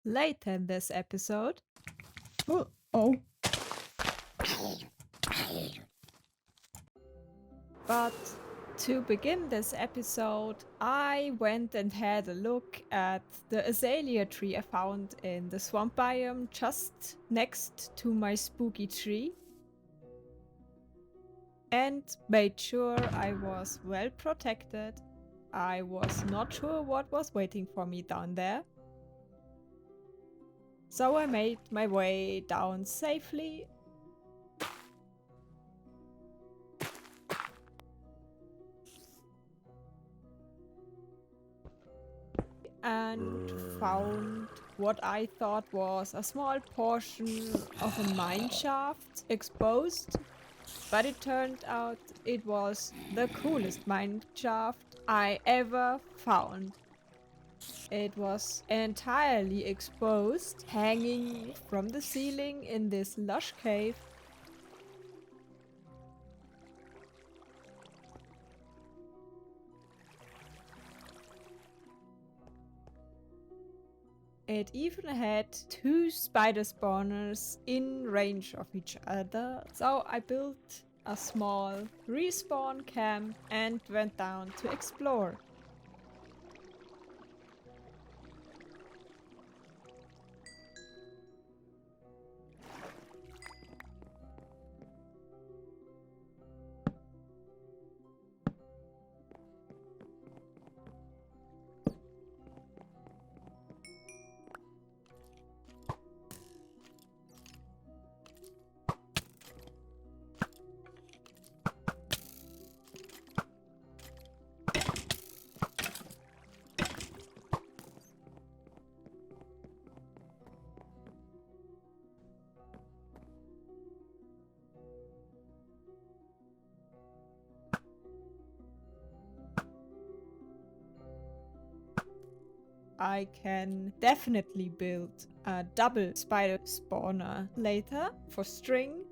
Later in this episode. Oh. But to begin this episode, I went and had a look at the azalea tree I found in the swamp biome just next to my spooky tree and made sure I was well protected. I was not sure what was waiting for me down there. So I made my way down safely and found what I thought was a small portion of a mine shaft exposed, but it turned out it was the coolest mine shaft I ever found. It was entirely exposed, hanging from the ceiling in this lush cave. It even had two spider spawners in range of each other, so I built a small respawn camp and went down to explore. I can definitely build a double spider spawner later for string.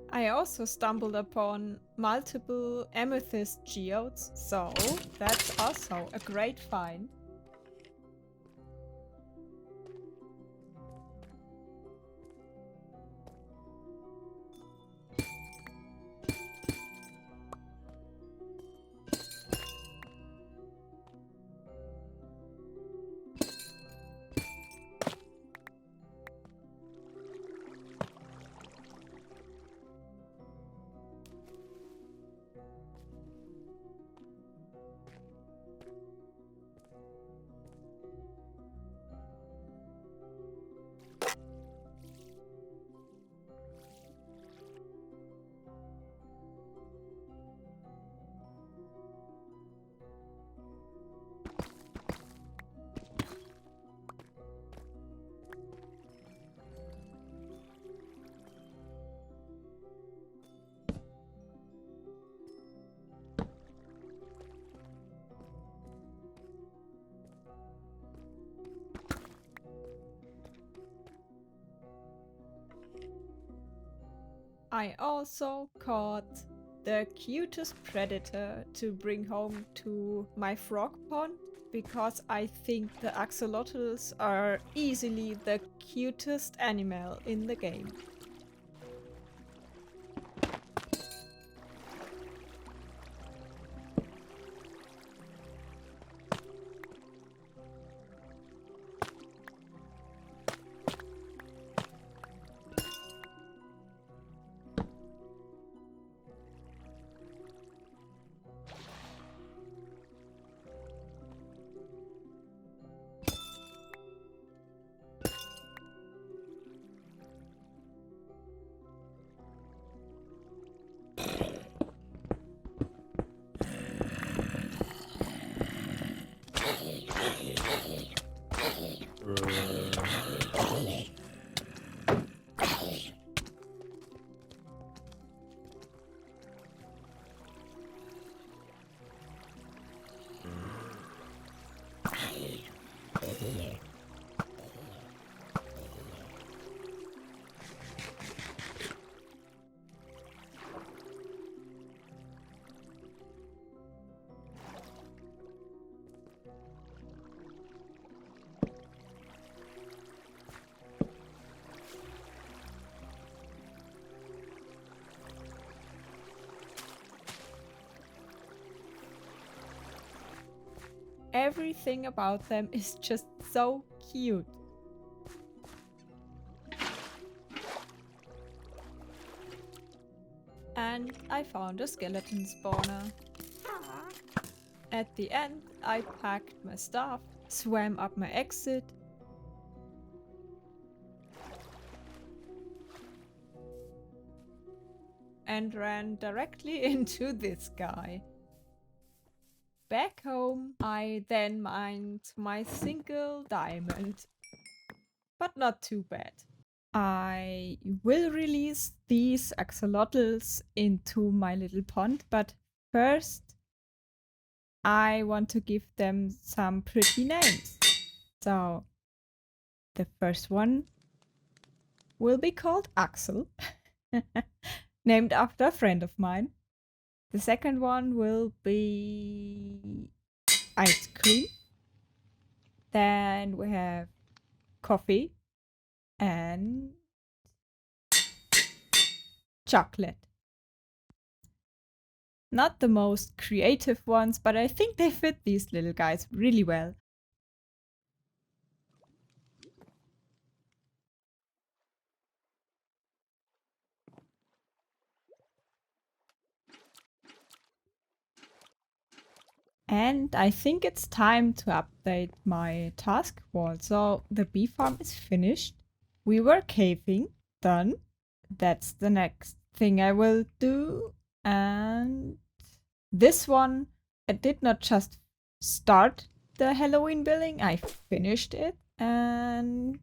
I also stumbled upon multiple amethyst geodes, so that's also a great find. I also caught the cutest predator to bring home to my frog pond because I think the axolotls are easily the cutest animal in the game. Everything about them is just so cute. And I found a skeleton spawner. At the end, I packed my stuff, swam up my exit, and ran directly into this guy. Back home, I then mined my single diamond. But not too bad. I will release these axolotls into my little pond, but first I want to give them some pretty names. So the first one will be called Axel, named after a friend of mine. The second one will be ice cream. Then we have coffee and chocolate. Not the most creative ones, but I think they fit these little guys really well. And I think it's time to update my task wall. So the bee farm is finished. We were caving, done. That's the next thing I will do. And this one, I did not just start the Halloween building, I finished it. And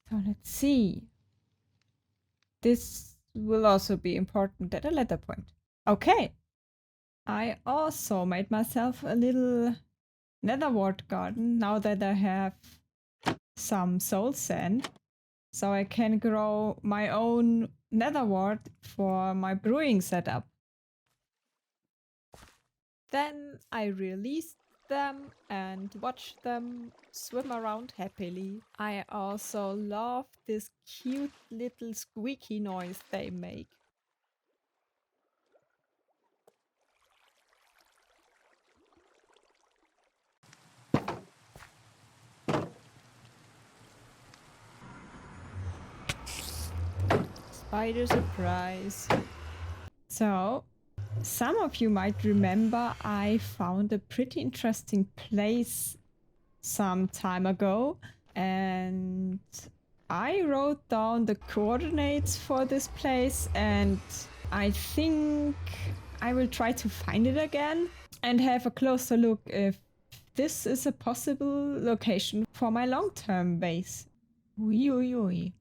so let's see. This will also be important at a later point. Okay. I also made myself a little netherwort garden now that I have some soul sand. So I can grow my own netherwort for my brewing setup. Then I released them and watched them swim around happily. I also love this cute little squeaky noise they make. Spider surprise. So, some of you might remember I found a pretty interesting place some time ago, and I wrote down the coordinates for this place, and I think I will try to find it again and have a closer look if this is a possible location for my long-term base. Ui, ui, ui.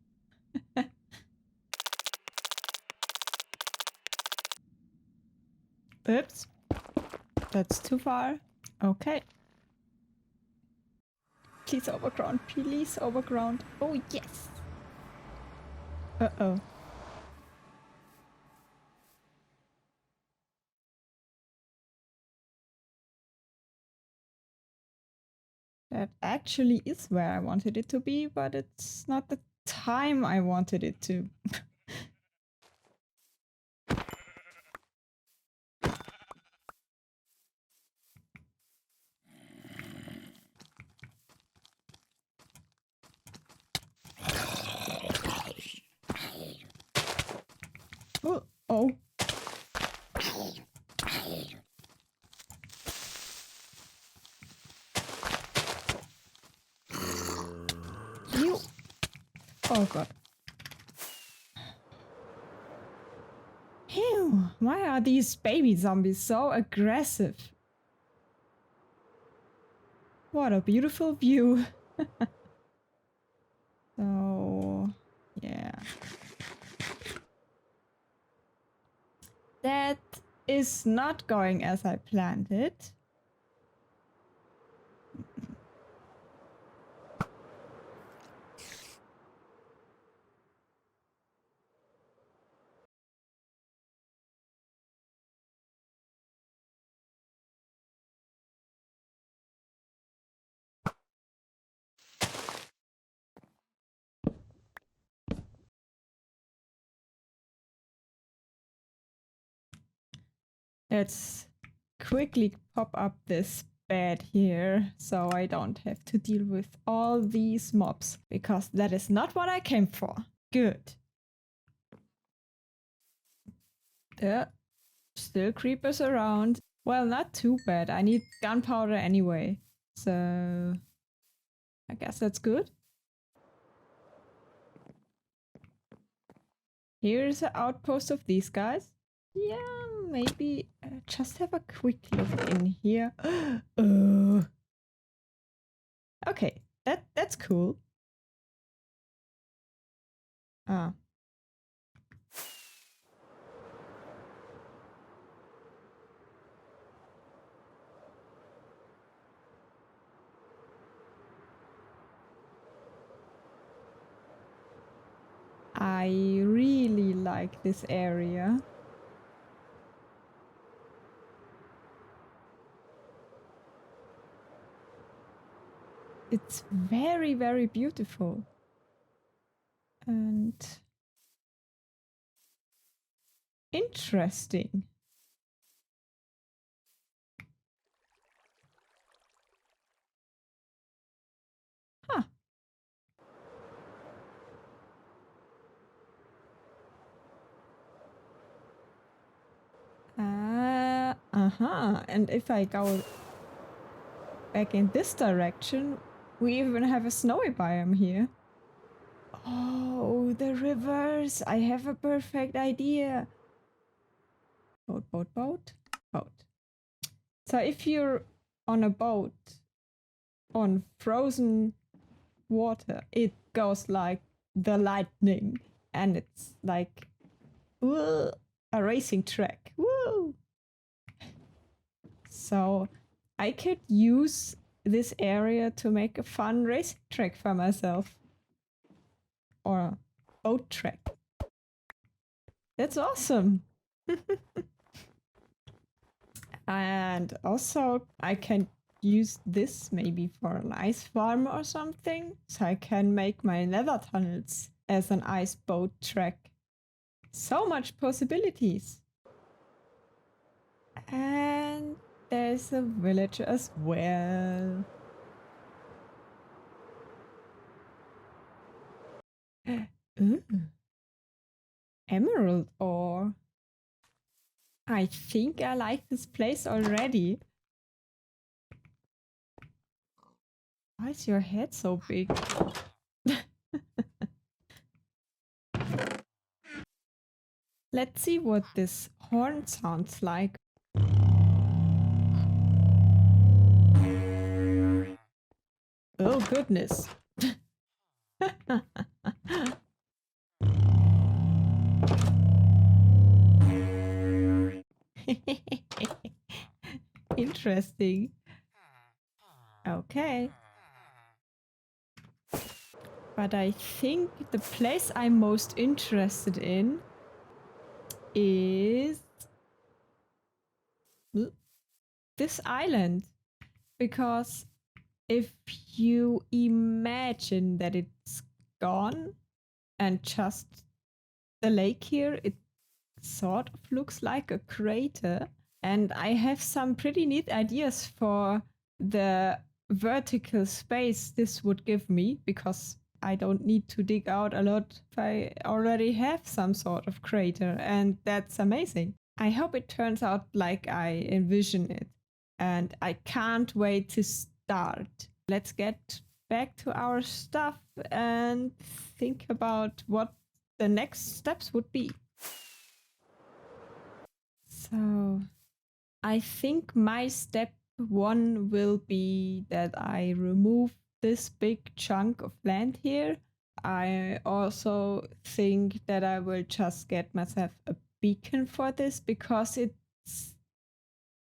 Oops. That's too far. Okay. Please overground. Please overground. Oh, yes. Uh-oh. That actually is where I wanted it to be, but it's not the time I wanted it to. Oh, oh. You. Oh god. Ew, why are these baby zombies so aggressive? What a beautiful view. So, yeah. That is not going as I planned it. Let's quickly pop up this bed here so I don't have to deal with all these mobs, because that is not what I came for. Good. There are still creepers around. Well, not too bad. I need gunpowder anyway, so I guess that's good. Here's an outpost of these guys. Yeah, maybe just have a quick look in here. Okay, that's cool. Ah. I really like this area. It's very, very beautiful. And interesting. Huh. And if I go back in this direction, we even have a snowy biome here. Oh, the rivers. I have a perfect idea. Boat, boat, boat, boat. So if you're on a boat on frozen water, it goes like the lightning, and it's like woo, a racing track. Woo! So I could use this area to make a fun racing track for myself. Or a boat track. That's awesome! And also I can use this maybe for an ice farm or something. So I can make my nether tunnels as an ice boat track. So much possibilities. And there's a village as well. Ooh. Emerald ore. I think I like this place already. Why is your head so big? Let's see what this horn sounds like. Oh goodness. Interesting. Okay. But I think the place I'm most interested in is this island. Because if you imagine that it's gone and just the lake here, it sort of looks like a crater. And I have some pretty neat ideas for the vertical space this would give me, because I don't need to dig out a lot if I already have some sort of crater, and that's amazing. I hope it turns out like I envision it, and I can't wait to start. Let's get back to our stuff and think about what the next steps would be. So I think my step one will be that I remove this big chunk of land here. I also think that I will just get myself a beacon for this, because it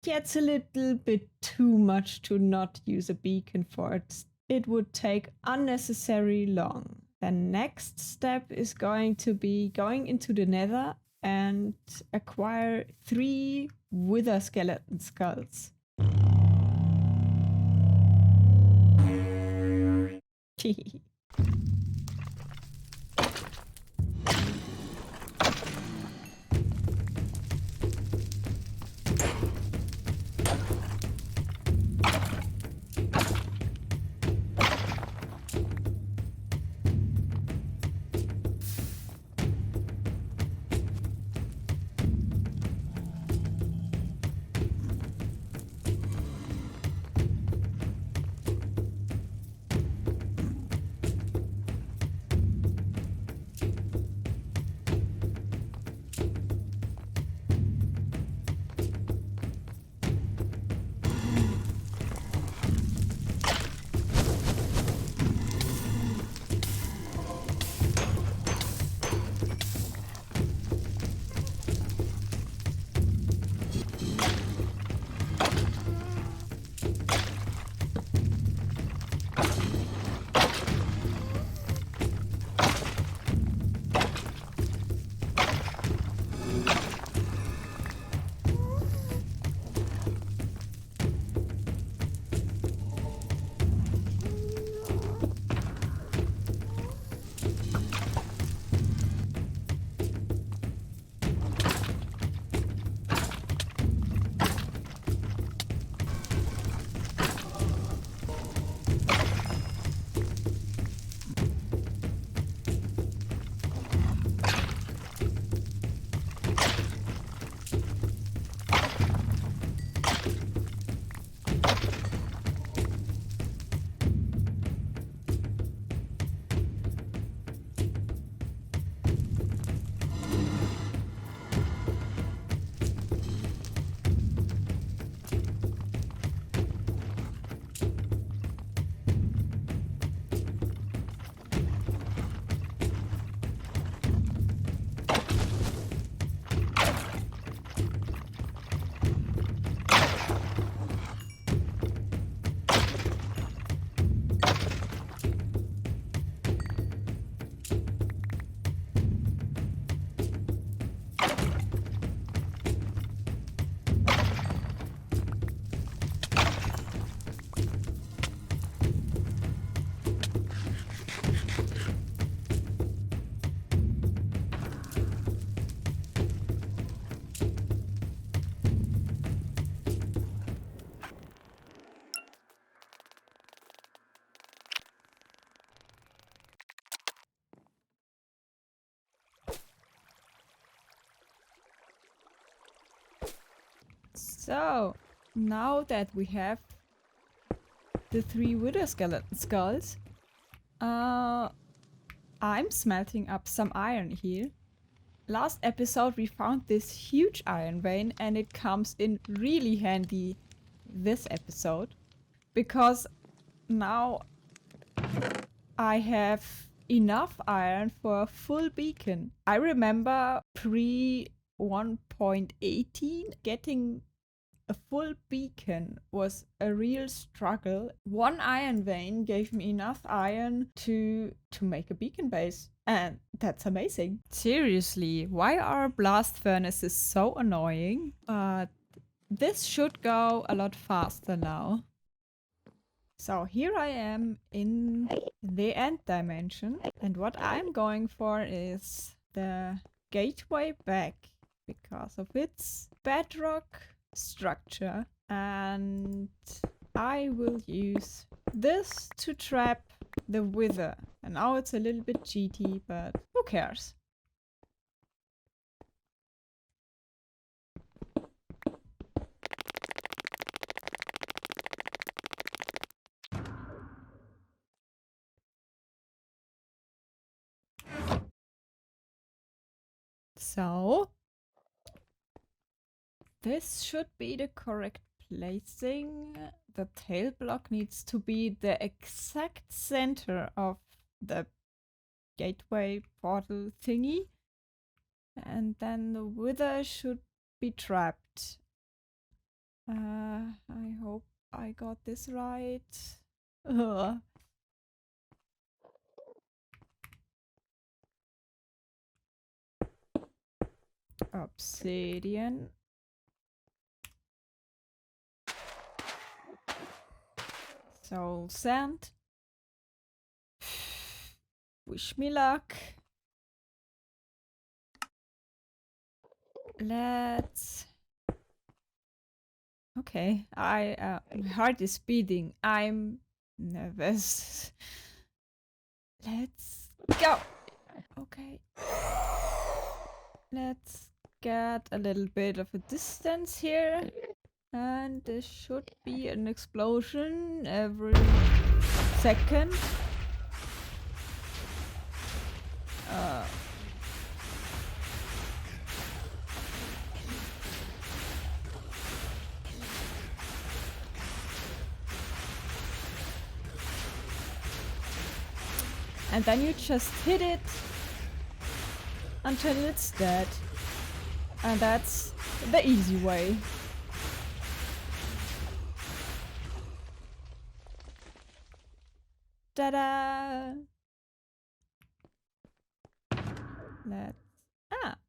gets a little bit too much to not use a beacon for it. It would take unnecessarily long. The next step is going to be going into the nether and acquire 3 wither skeleton skulls. So, now that we have the 3 wither skeleton skulls, I'm smelting up some iron here. Last episode we found this huge iron vein and it comes in really handy this episode because now I have enough iron for a full beacon. I remember pre 1.18 getting a full beacon was a real struggle. 1 iron vein gave me enough iron to make a beacon base. And that's amazing. Seriously, why are blast furnaces so annoying? But this should go a lot faster now. So here I am in the end dimension. And what I'm going for is the gateway back because of its bedrock structure. And I will use this to trap the wither. And now it's a little bit cheaty, but who cares? So, this should be the correct placing. The tail block needs to be the exact center of the gateway portal thingy. And then the wither should be trapped. I hope I got this right. Ugh. Obsidian. Soul sand. Wish me luck. Let's... Okay, my heart is beating. I'm nervous. Let's go. Okay. Let's get a little bit of a distance here. And there should be an explosion every second. And then you just hit it until it's dead. And that's the easy way. Ta-da! Let's...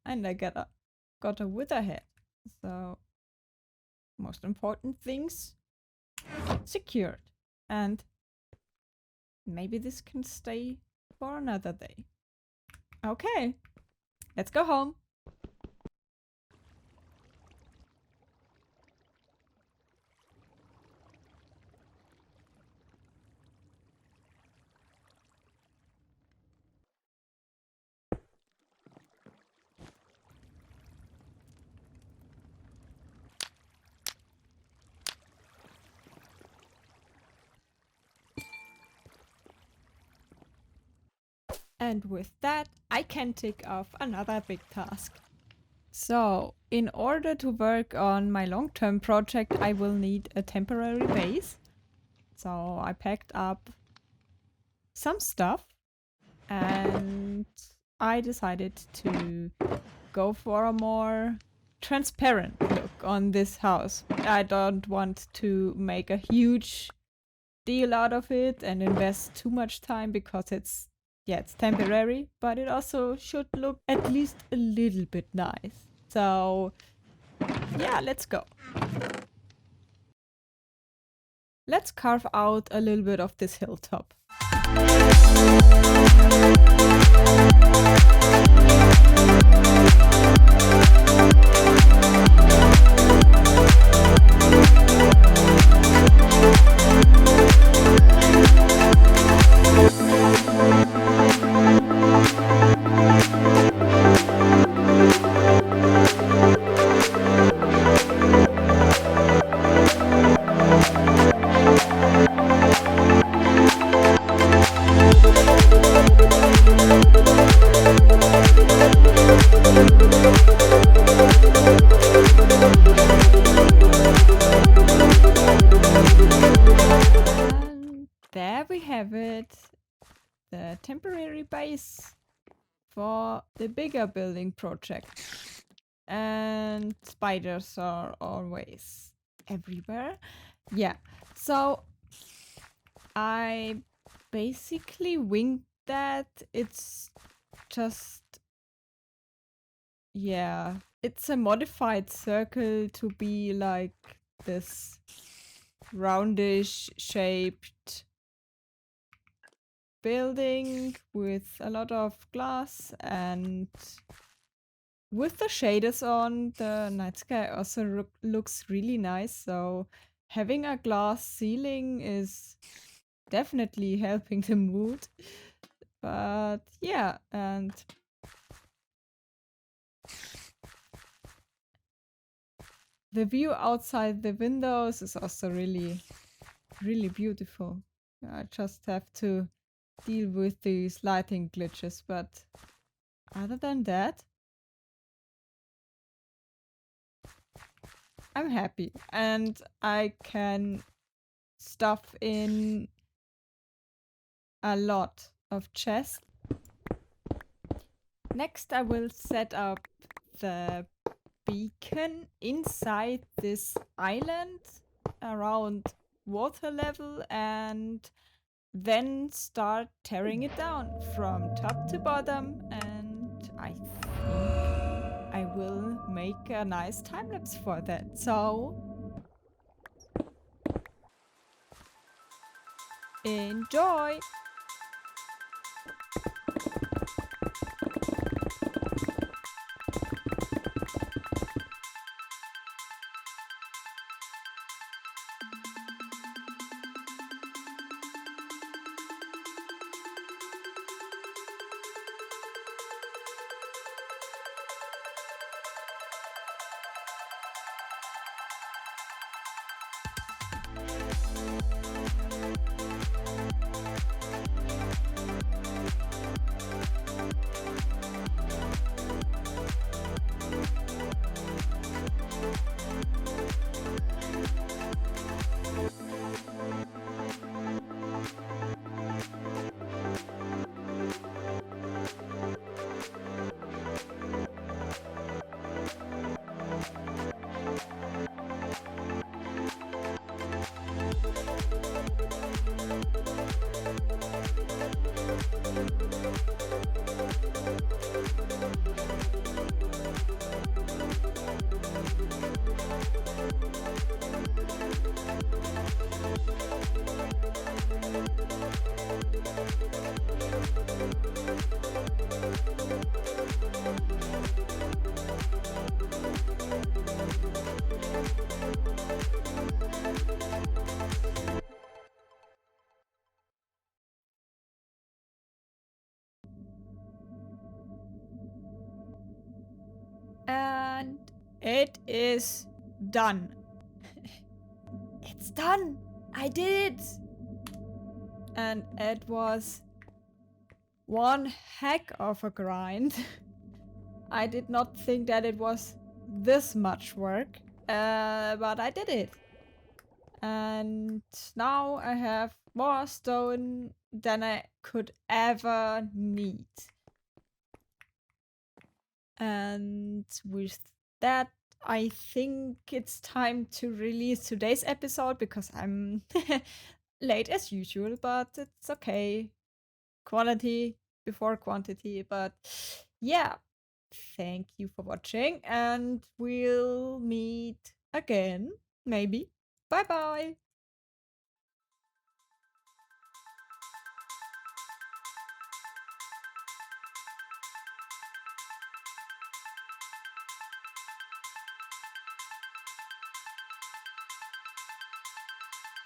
and I got a wither head. So, most important things secured. And maybe this can stay for another day. Okay, let's go home. And with that, I can tick off another big task. So, in order to work on my long-term project, I will need a temporary base. So, I packed up some stuff and I decided to go for a more transparent look on this house. I don't want to make a huge deal out of it and invest too much time because it's temporary, but it also should look at least a little bit nice. So, yeah, let's go. Let's carve out a little bit of this hilltop. a temporary base for the bigger building project. And spiders are always everywhere. Yeah. So I basically winged that. It's just, yeah, it's a modified circle to be like this roundish shaped building with a lot of glass, and with the shaders on, the night sky also looks really nice. So having a glass ceiling is definitely helping the mood. But yeah, and the view outside the windows is also really, really beautiful. I just have to deal with these lighting glitches, but other than that, I'm happy. And I can stuff in a lot of chests. Next, I will set up the beacon inside this island around water level, and then start tearing it down from top to bottom. And I think I will make a nice time lapse for that. So enjoy! And it is done. It's done! I did it! And it was one heck of a grind. I did not think that it was this much work, but I did it. And now I have more stone than I could ever need. And with that, I think it's time to release today's episode because I'm late as usual, but it's okay. Quality before quantity. But yeah, thank you for watching, and we'll meet again, maybe. Bye bye.